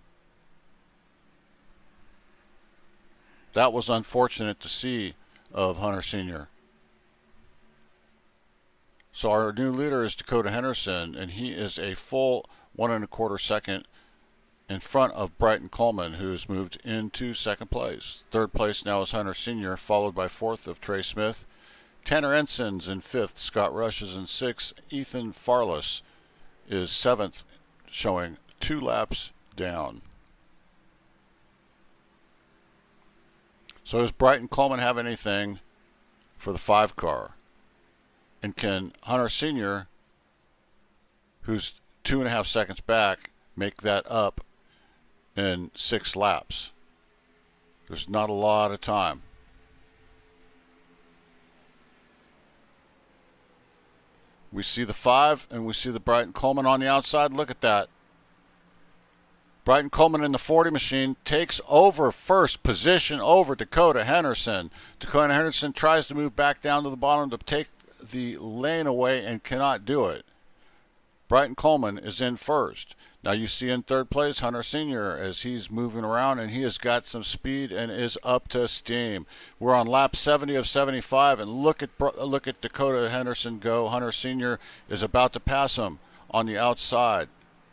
That was unfortunate to see of Hunter Sr. So our new leader is Dakota Henderson, and he is a full 1.25 second in front of Brighton Coleman, who's moved into second place. Third place now is Hunter Sr., followed by fourth of Trey Smith. Tanner Ensign's in fifth. Scott Rush is in sixth. Ethan Farless is seventh, showing 2 laps down. So does Brighton Coleman have anything for the 5 car? And can Hunter Sr., who's 2.5 seconds back, make that up in 6 laps? There's not a lot of time. We see the 5 and we see the Brighton Coleman on the outside. Look at that. Brighton Coleman in the 40 machine takes over first position over Dakota Henderson. Dakota Henderson tries to move back down to the bottom to take the lane away and cannot do it. Brighton Coleman is in first. Now you see in third place Hunter Sr. as he's moving around, and he has got some speed and is up to steam. We're on lap 70 of 75, and look at Dakota Henderson go. Hunter Sr. is about to pass him on the outside,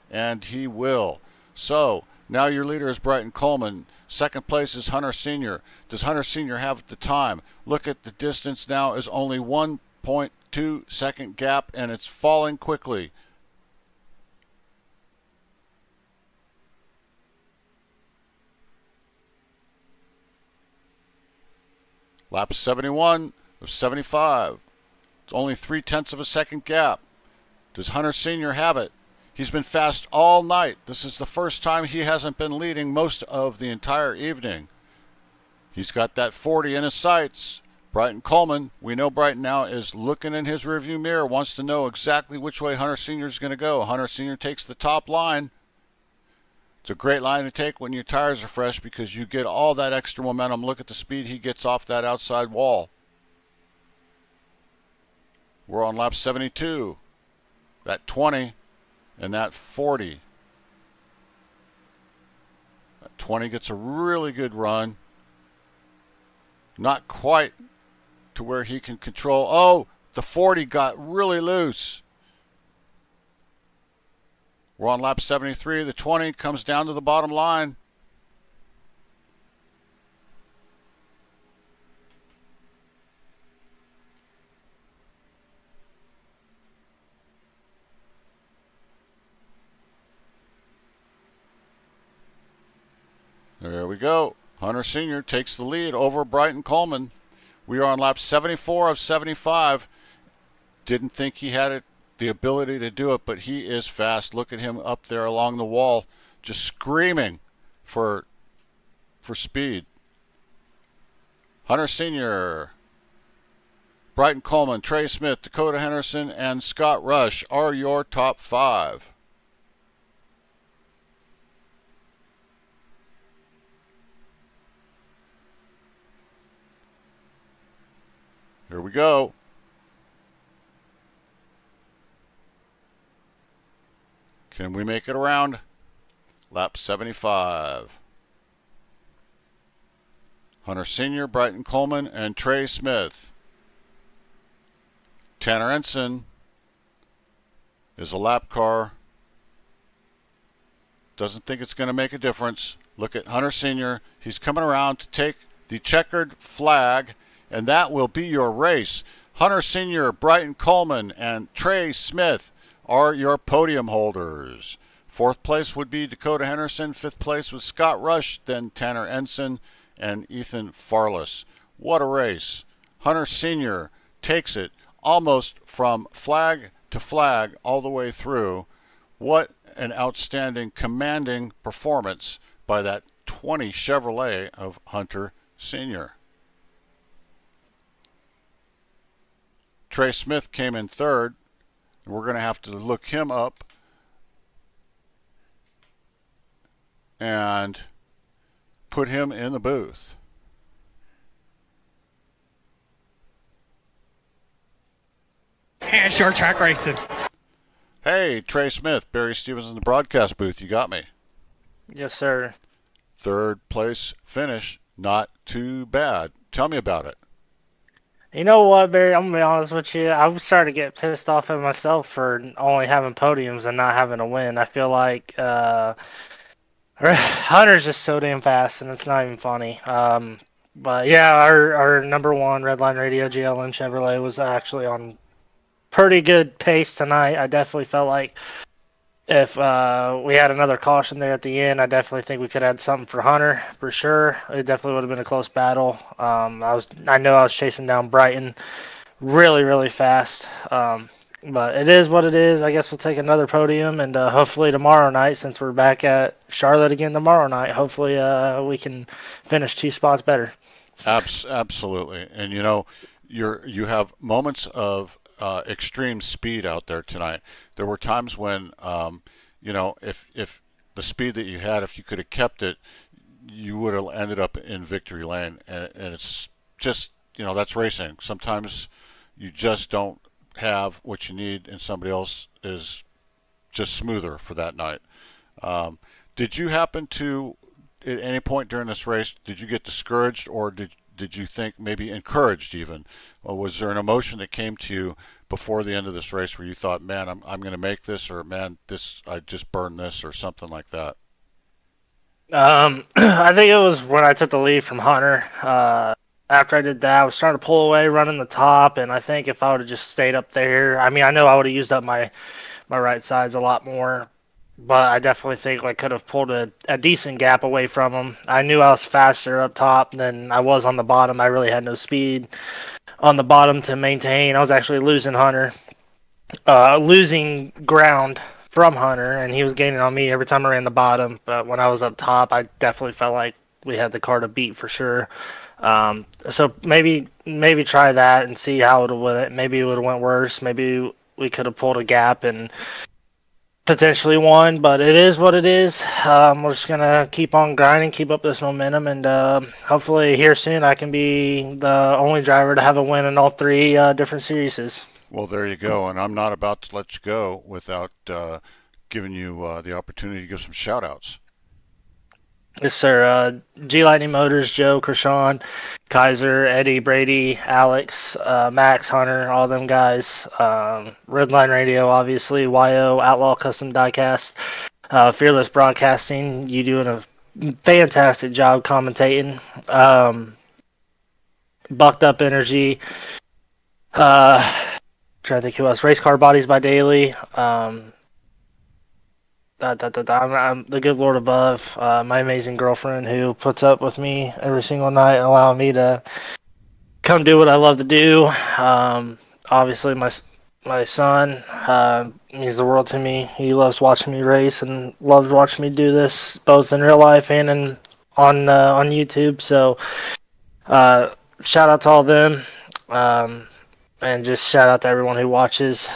and he will. So now your leader is Brighton Coleman. Second place is Hunter Sr. Does Hunter Sr. have the time? Look at the distance now is only 1.2 second gap, and it's falling quickly. Lap 71 of 75. It's only 0.3 of a second gap. Does Hunter Sr. have it? He's been fast all night. This is the first time he hasn't been leading most of the entire evening. He's got that 40 in his sights. Brighton Coleman, we know Brighton now is looking in his rearview mirror, wants to know exactly which way Hunter Sr. is going to go. Hunter Sr. takes the top line. It's a great line to take when your tires are fresh because you get all that extra momentum. Look at the speed he gets off that outside wall. We're on lap 72. That 20 and that 40. That 20 gets a really good run. Not quite to where he can control. Oh, the 40 got really loose. We're on lap 73. The 20 comes down to the bottom line. There we go. Hunter Sr. takes the lead over Brighton Coleman. We are on lap 74 of 75. Didn't think he had it, the ability to do it, but he is fast. Look at him up there along the wall, just screaming for speed. Hunter Sr., Brighton Coleman, Trey Smith, Dakota Henderson, and Scott Rush are your top 5. Here we go. Can we make it around? Lap 75. Hunter Sr., Brighton Coleman, and Trey Smith. Tanner Ensign is a lap car. Doesn't think it's going to make a difference. Look at Hunter Sr. He's coming around to take the checkered flag, and that will be your race. Hunter Sr., Brighton Coleman, and Trey Smith are your podium holders. Fourth place would be Dakota Henderson. Fifth place was Scott Rush, then Tanner Ensign and Ethan Farless. What a race. Hunter Sr. takes it almost from flag to flag all the way through. What an outstanding, commanding performance by that 20 Chevrolet of Hunter Sr. Trey Smith came in third. We're going to have to look him up and put him in the booth. And short track racing. Hey, Trey Smith, Barry Stevens in the broadcast booth. You got me. Yes, sir. Third place finish, not too bad. Tell me about it. You know what, Barry? I'm gonna be honest with you. I'm starting to get pissed off at myself for only having podiums and not having a win. I feel like Hunter's just so damn fast, and it's not even funny. But yeah, our number one Redline Radio GLN Chevrolet was actually on pretty good pace tonight. I definitely felt like if we had another caution there at the end, I definitely think we could add something for Hunter for sure. It definitely would have been a close battle. I know I was chasing down Brighton really, really fast. But it is what it is. I guess we'll take another podium, and hopefully tomorrow night, since we're back at Charlotte again tomorrow night, hopefully we can finish 2 spots better. Absolutely. And you have moments of extreme speed out there tonight. There were times when if the speed that you had, if you could have kept it, you would have ended up in victory lane. And it's just that's racing. Sometimes you just don't have what you need, and somebody else is just smoother for that night. Did you happen to, at any point during this race, did you get discouraged, or did you think maybe encouraged even? Or was there an emotion that came to you before the end of this race where you thought, man, I'm going to make this, or man, I just burned this, or something like that? I think it was when I took the lead from Hunter. After I did that, I was starting to pull away, running the top, and I think if I would have just stayed up there, I know I would have used up my right sides a lot more, but I definitely think I could have pulled a decent gap away from him. I knew I was faster up top than I was on the bottom. I really had no speed on the bottom to maintain. I was actually losing ground from Hunter, and he was gaining on me every time I ran the bottom. But when I was up top, I definitely felt like we had the car to beat for sure. So maybe try that and see how it went. Maybe it would have went worse. Maybe we could have pulled a gap and potentially won, but it is what it is. We're just gonna keep on grinding, keep up this momentum, and hopefully here soon I can be the only driver to have a win in all 3 different series. Well, there you go, and I'm not about to let you go without giving you the opportunity to give some shout-outs. Yes, sir. G Lightning Motors, Joe, Krishan, Kaiser, Eddie, Brady, Alex, Max, Hunter, all them guys. Redline Radio, obviously. YO, Outlaw Custom Diecast, Fearless Broadcasting. You doing a fantastic job commentating. Bucked Up Energy. Trying to think who else. Race Car Bodies by Daily. I'm the good Lord above, my amazing girlfriend who puts up with me every single night, allowing me to come do what I love to do. Obviously, my son means the world to me. He loves watching me race and loves watching me do this both in real life and on YouTube. So, shout out to all of them, and just shout out to everyone who watches.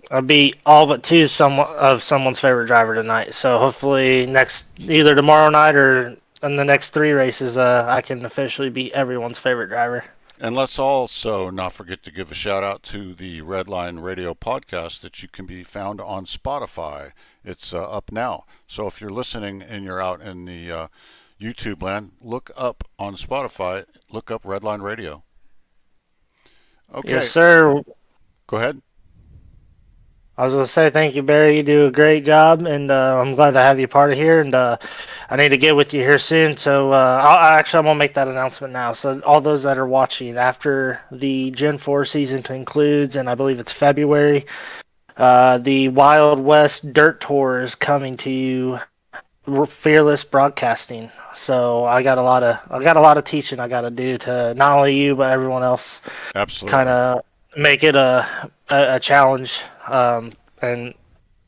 I beat all but 2 of someone's favorite driver tonight. So hopefully either tomorrow night or in the next 3 races, I can officially beat everyone's favorite driver. And let's also not forget to give a shout out to the Redline Radio podcast that you can be found on Spotify. It's up now. So if you're listening and you're out in the YouTube land, look up on Spotify, look up Redline Radio. Okay. Yes, sir. Go ahead. I was going to say thank you, Barry. You do a great job, and I'm glad to have you part of here. And I need to get with you here soon. So I'm going to make that announcement now. So all those that are watching, after the Gen 4 season concludes, and I believe it's February, the Wild West Dirt Tour is coming to you. Fearless Broadcasting. So I got a lot of teaching I got to do to not only you but everyone else. Absolutely. Kind of make it a challenge, and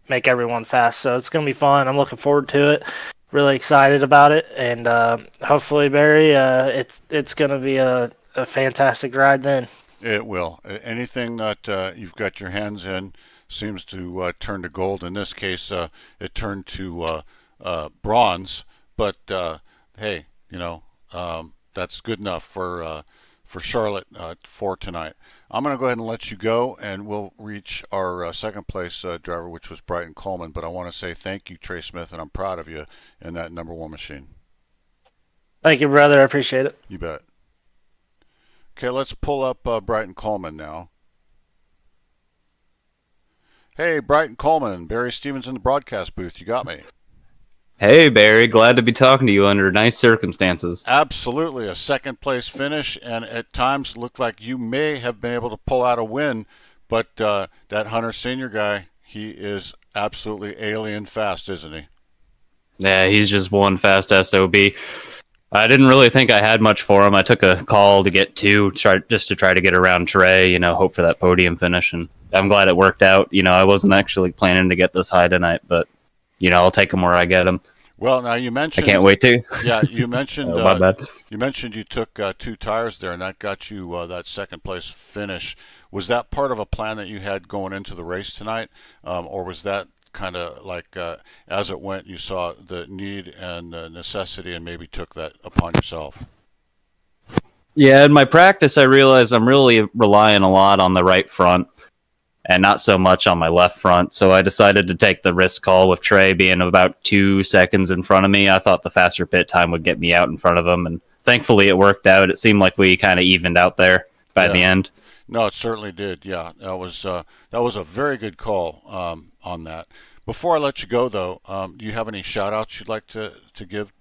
make everyone fast. So it's gonna be fun. I'm looking forward to it. Really excited about it, and hopefully, Barry, it's gonna be a fantastic ride then. It will. Anything that you've got your hands in seems to turn to gold. In this case, it turned to bronze. But hey, that's good enough for Charlotte for tonight. I'm going to go ahead and let you go, and we'll reach our second place driver, which was Bryton Coleman. But I want to say thank you, Trey Smith, and I'm proud of you in that number one machine. Thank you, brother. I appreciate it. You bet. Okay, let's pull up Bryton Coleman now. Hey, Bryton Coleman, Barry Stevens in the broadcast booth. You got me. Hey, Barry. Glad to be talking to you under nice circumstances. Absolutely. A second place finish, and at times looked like you may have been able to pull out a win, but that Hunter Senior guy, he is absolutely alien fast, isn't he? Yeah, he's just one fast SOB. I didn't really think I had much for him. I took a call to get two, just to try to get around Trey, hope for that podium finish, and I'm glad it worked out. I wasn't actually planning to get this high tonight, but I'll take them where I get them. Well, now you mentioned. I can't wait to. Yeah, you mentioned. Oh, my bad. You mentioned you took 2 tires there, and that got you that second place finish. Was that part of a plan that you had going into the race tonight, or was that kind of like as it went, you saw the need and necessity, and maybe took that upon yourself? Yeah, in my practice, I realized I'm really relying a lot on the right front and not so much on my left front. So I decided to take the risk call with Trey being about 2 seconds in front of me. I thought the faster pit time would get me out in front of him, and thankfully it worked out. It seemed like we kind of evened out there by the end. No, it certainly did. Yeah, that was a very good call on that. Before I let you go, though, do you have any shout-outs you'd like to give?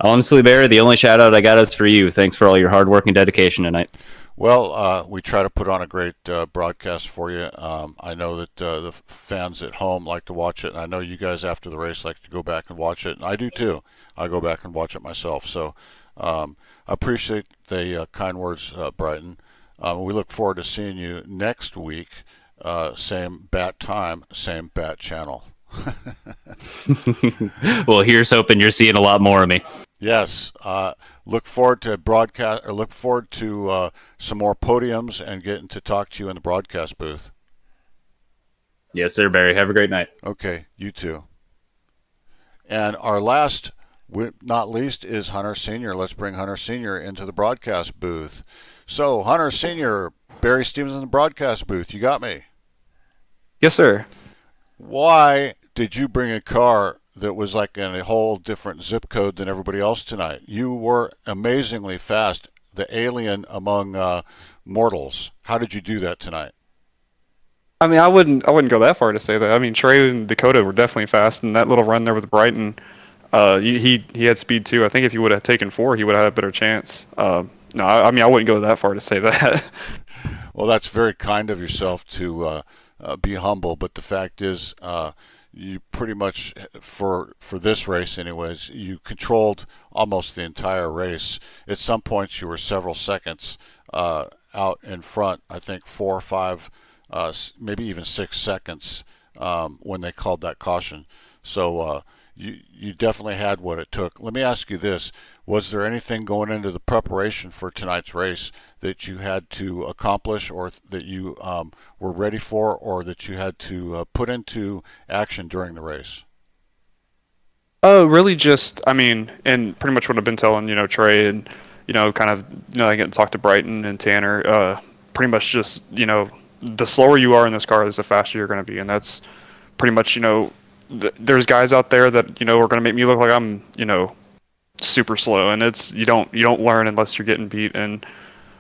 Honestly, Barry, the only shout-out I got is for you. Thanks for all your hard work and dedication tonight. Well, we try to put on a great broadcast for you. I know that the fans at home like to watch it, and I know you guys after the race like to go back and watch it, and I do too. I go back and watch it myself. So I appreciate the kind words, Bryton. We look forward to seeing you next week. Same bat time, same bat channel. Well, here's hoping you're seeing a lot more of me. Yes. Look forward to broadcast, or look forward to some more podiums and getting to talk to you in the broadcast booth. Yes, sir, Barry. Have a great night. Okay, you too. And our last, not least, is Hunter Senior. Let's bring Hunter Senior into the broadcast booth. So, Hunter Senior, Barry Stevens in the broadcast booth. You got me? Yes, sir. Why did you bring a car that was like in a whole different zip code than everybody else tonight? You were amazingly fast, the alien among mortals. How did you do that tonight? I mean, I wouldn't go that far to say that. I mean, Trey and Dakota were definitely fast, and that little run there with Bryton, he had speed too. I think if he would have taken 4, he would have had a better chance. No, I mean, I wouldn't go that far to say that. Well, that's very kind of yourself to be humble, but the fact is, you pretty much, for this race anyways, you controlled almost the entire race. At some points, you were several seconds out in front. I think 4 or 5, maybe even 6 seconds when they called that caution. So you definitely had what it took. Let me ask you this. Was there anything going into the preparation for tonight's race that you had to accomplish, or that you were ready for, or that you had to put into action during the race? Really just, I mean, and pretty much what I've been telling, Trey and, kind of, I get to talk to Bryton and Tanner, pretty much just, the slower you are in this car is the faster you're going to be. And that's pretty much, there's guys out there that, are going to make me look like I'm, super slow, and it's you don't learn unless you're getting beat. And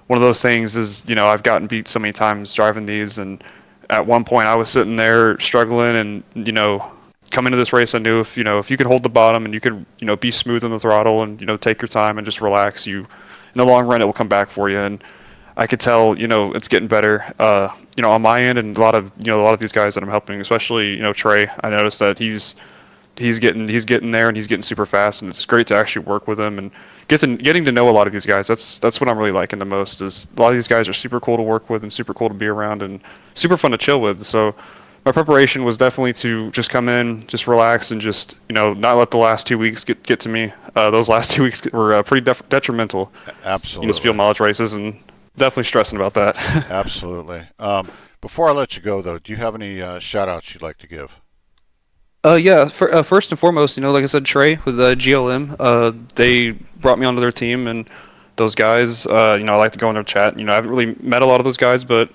one of those things is, I've gotten beat so many times driving these, and at one point I was sitting there struggling, and coming into this race I knew if you could hold the bottom and you could be smooth on the throttle and take your time and just relax, you in the long run it will come back for you. And I could tell it's getting better on my end, and a lot of these guys that I'm helping, especially Trey, I noticed that he's getting there, and he's getting super fast, and it's great to actually work with him and getting to know a lot of these guys. That's what I'm really liking the most. Is a lot of these guys are super cool to work with and super cool to be around and super fun to chill with. So my preparation was definitely to just come in, just relax, and just not let the last 2 weeks get to me. Those last 2 weeks were pretty detrimental. Absolutely. Field mileage races, and definitely stressing about that. Absolutely. Before I let you go, though, do you have any shout-outs you'd like to give? Yeah. First and foremost, like I said, Trey with GLM, they brought me onto their team, and those guys, I like to go in their chat. I haven't really met a lot of those guys, but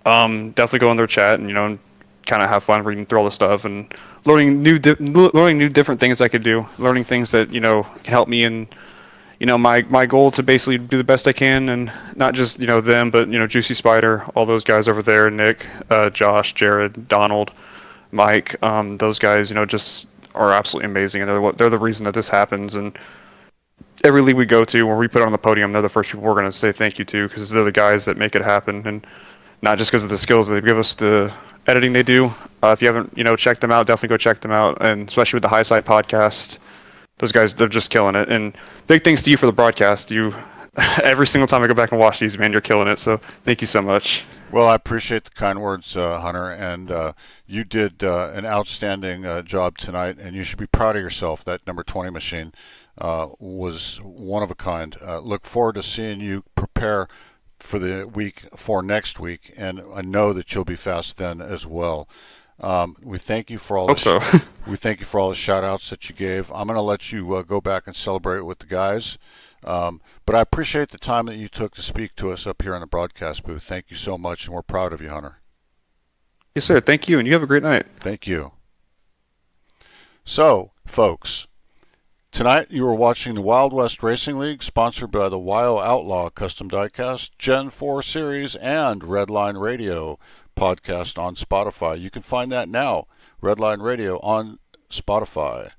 definitely go in their chat and kind of have fun reading through all the stuff and learning new different things I could do, learning things that can help me in my goal to basically do the best I can, and not just them, but Juicy Spider, all those guys over there, Nick, Josh, Jared, Donald, Mike, those guys just are absolutely amazing, and they're the reason that this happens. And every league we go to, when we put on the podium, they're the first people we're going to say thank you to, because they're the guys that make it happen, and not just because of the skills that they give us, the editing they do. If you haven't checked them out, definitely go check them out, and especially with the High Side podcast, those guys, they're just killing it. And big thanks to you for the broadcast. You every single time I go back and watch these, man, you're killing it. So thank you so much. Well, I appreciate the kind words, Hunter, and you did an outstanding job tonight, and you should be proud of yourself. That number 20 machine was one of a kind. Look forward to seeing you prepare for the week for next week, and I know that you'll be fast then as well. We thank you for all. We thank you for all the shout outs that you gave. I'm going to let you go back and celebrate with the guys. But I appreciate the time that you took to speak to us up here in the broadcast booth. Thank you so much, and we're proud of you, Hunter. Yes, sir. Thank you, and you have a great night. Thank you. So, folks, tonight you were watching the Wild West Racing League, sponsored by the WYO Outlaw Custom Diecast, Gen 4 Series, and Redline Radio podcast on Spotify. You can find that now, Redline Radio on Spotify.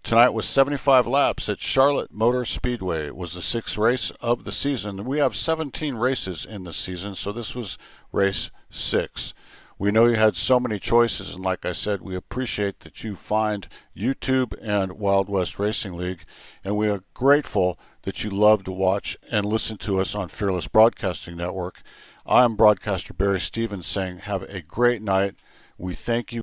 Tonight was 75 laps at Charlotte Motor Speedway. It was the 6th race of the season. We have 17 races in the season, so this was race 6. We know you had so many choices, and like I said, we appreciate that you find YouTube and Wild West Racing League, and we are grateful that you love to watch and listen to us on Fearless Broadcasting Network. I'm broadcaster Barry Stevens saying have a great night. We thank you.